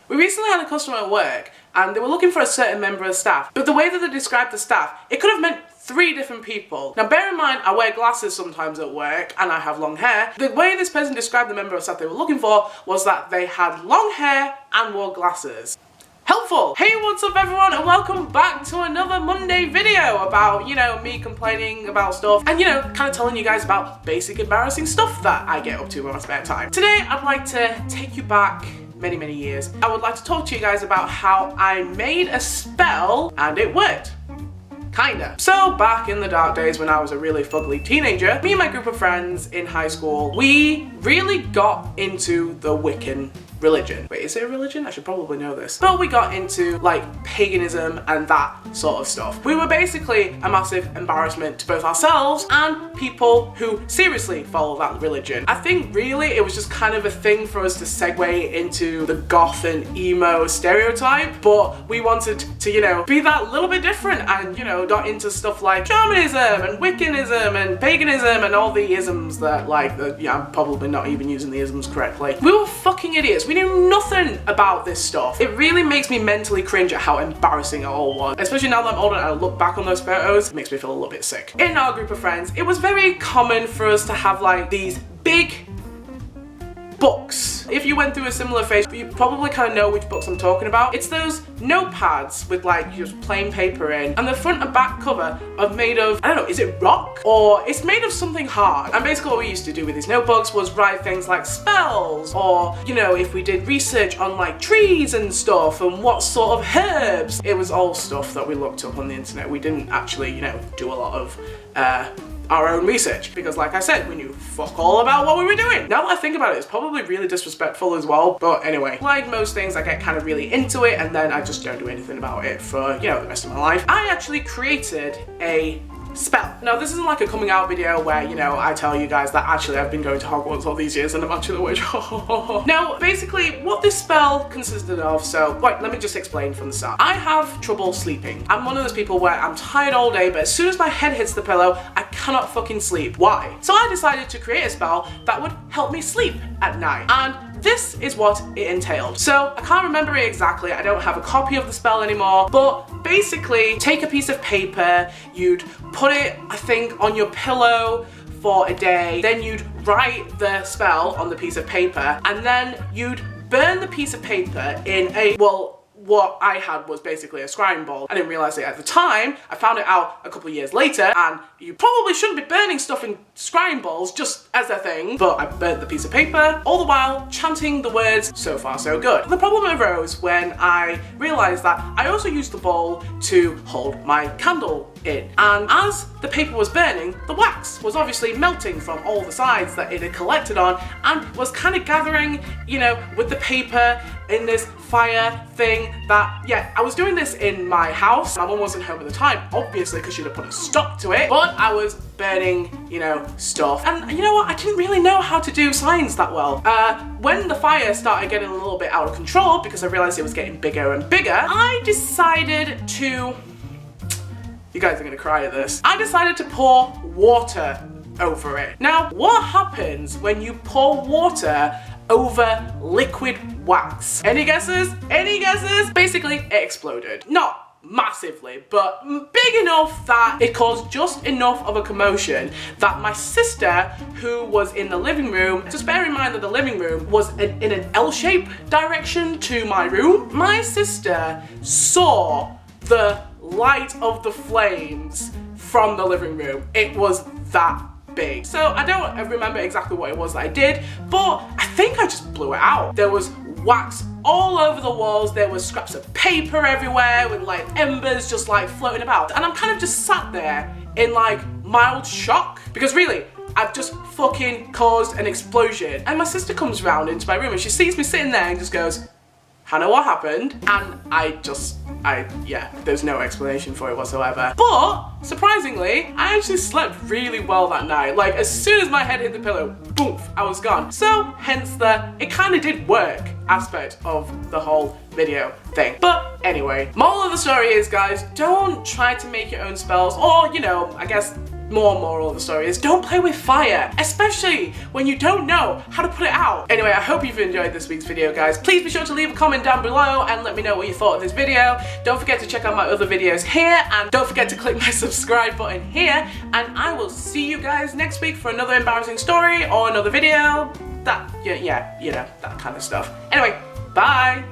We recently had a customer at work and they were looking for a certain member of staff, but the way that they described the staff, it could have meant 3 different people. Now bear in mind, I wear glasses sometimes at work and I have long hair. The way this person described the member of staff they were looking for was that they had long hair and wore glasses. Helpful! Hey, what's up everyone, and welcome back to another Monday video about, me complaining about stuff and, kind of telling you guys about basic embarrassing stuff that I get up to in my spare time. Today, I'd like to take you back many years. I would like to talk to you guys about how I made a spell and it worked. Kinda. So back in the dark days when I was a really fugly teenager, me and my group of friends in high school, we really got into the Wiccan religion. Wait, is it a religion? I should probably know this. But we got into like paganism and that sort of stuff. We were basically a massive embarrassment to both ourselves and people who seriously follow that religion. I think really it was just kind of a thing for us to segue into the goth and emo stereotype, but we wanted to, be that little bit different and, got into stuff like shamanism and Wiccanism and paganism and all the isms that I'm probably not even using the isms correctly. We were fucking idiots. We knew nothing about this stuff. It really makes me mentally cringe at how embarrassing it all was. Especially now that I'm older and I look back on those photos, it makes me feel a little bit sick. In our group of friends, it was very common for us to have these big books. If you went through a similar phase, you probably kind of know which books I'm talking about. It's those notepads with just plain paper in, and the front and back cover are made of, I don't know, is it rock? Or it's made of something hard. And basically what we used to do with these notebooks was write things like spells, or, if we did research on trees and stuff, and what sort of herbs. It was all stuff that we looked up on the internet. We didn't actually, do a lot of, our own research, because like I said, we knew fuck all about what we were doing. Now that I think about it, it's probably really disrespectful as well, but anyway, like most things, I get kind of really into it and then I just don't do anything about it for, the rest of my life. I actually created a spell. Now this isn't like a coming out video where, I tell you guys that actually I've been going to Hogwarts all these years and I'm actually a witch. Now, basically what this spell consisted of, let me just explain from the start. I have trouble sleeping. I'm one of those people where I'm tired all day, but as soon as my head hits the pillow, I cannot fucking sleep. Why? So I decided to create a spell that would help me sleep at night. And this is what it entailed. So I can't remember it exactly, I don't have a copy of the spell anymore, but basically take a piece of paper, you'd put it, I think, on your pillow for a day, then you'd write the spell on the piece of paper, and then you'd burn the piece of paper in what I had was basically a scrying ball. I didn't realise it at the time. I found it out a couple of years later, and you probably shouldn't be burning stuff in scrying balls just as a thing, but I burnt the piece of paper, all the while chanting the words, "So far so good." The problem arose when I realised that I also used the bowl to hold my candle in, and as the paper was burning, the wax was obviously melting from all the sides that it had collected on and was kind of gathering, with the paper in this fire thing that, I was doing this in my house. My mum wasn't home at the time, obviously, because she'd have put a stop to it, but I was burning, stuff. And you know what? I didn't really know how to do science that well. When the fire started getting a little bit out of control, because I realized it was getting bigger and bigger, I decided to, you guys are gonna cry at this, I decided to pour water over it. Now, what happens when you pour water over liquid wax? Any guesses? Any guesses? Basically, it exploded. Not massively, but big enough that it caused just enough of a commotion that my sister, who was in the living room, just bear in mind that the living room was in an L-shaped direction to my room, my sister saw the light of the flames from the living room. It was that big. So I don't remember exactly what it was that I did, but I think I just blew it out. There was wax all over the walls, there was scraps of paper everywhere with embers just floating about. And I'm kind of just sat there in mild shock, because really, I've just fucking caused an explosion. And my sister comes round into my room and she sees me sitting there and just goes, "Hannah, what happened?" And there's no explanation for it whatsoever. But, surprisingly, I actually slept really well that night. As soon as my head hit the pillow, boom, I was gone. So, hence the, it kind of did work aspect of the whole video thing. But anyway, moral of the story is, guys, don't try to make your own spells, or, I guess, moral of the story is don't play with fire, especially when you don't know how to put it out. Anyway, I hope you've enjoyed this week's video, guys. Please be sure to leave a comment down below and let me know what you thought of this video. Don't forget to check out my other videos here, and don't forget to click my subscribe button here, and I will see you guys next week for another embarrassing story or another video. That, yeah, you know, that kind of stuff. Anyway, bye!